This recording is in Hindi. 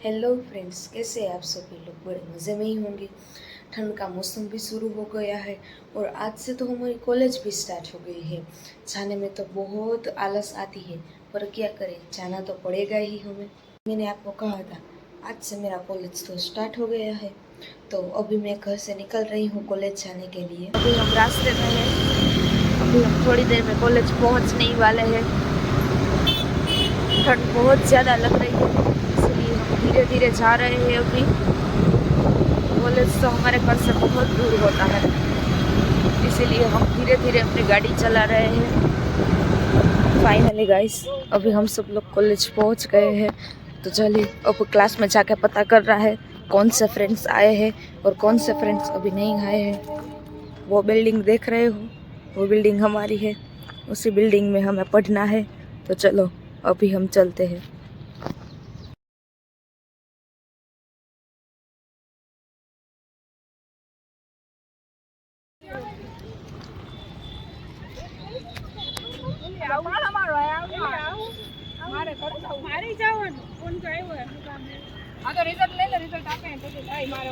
हेलो फ्रेंड्स, कैसे हैं आप सभी लोग? बड़े मज़े में ही होंगे। ठंड का मौसम भी शुरू हो गया है और आज से तो हमारी कॉलेज भी स्टार्ट हो गई है। जाने में तो बहुत आलस आती है, पर क्या करें, जाना तो पड़ेगा ही हमें। मैंने आपको कहा था आज से मेरा कॉलेज तो स्टार्ट हो गया है, तो अभी मैं घर से निकल रही हूँ कॉलेज जाने के लिए। अभी हम रास्ते में हैं, अभी हम थोड़ी देर में कॉलेज पहुँचने ही वाले हैं। ठंड बहुत ज़्यादा लग रही है, इसलिए हम धीरे धीरे जा रहे हैं। अभी कॉलेज तो हमारे घर से बहुत दूर होता है, इसीलिए हम धीरे धीरे अपनी गाड़ी चला रहे हैं। फाइनली गाइस, अभी हम सब लोग कॉलेज पहुंच गए हैं। तो चलिए अब क्लास में जाके पता कर रहा है कौन से फ्रेंड्स आए हैं और कौन से फ्रेंड्स अभी नहीं आए हैं। वो बिल्डिंग देख रहे हो, वो बिल्डिंग हमारी है, उसी बिल्डिंग में हमें पढ़ना है। तो चलो अभी हम चलते हैं। મારે જવાનું કોણ તો આવ્યો હા તો રિઝલ્ટ લઈ લે રિઝલ્ટ આપે તો મારે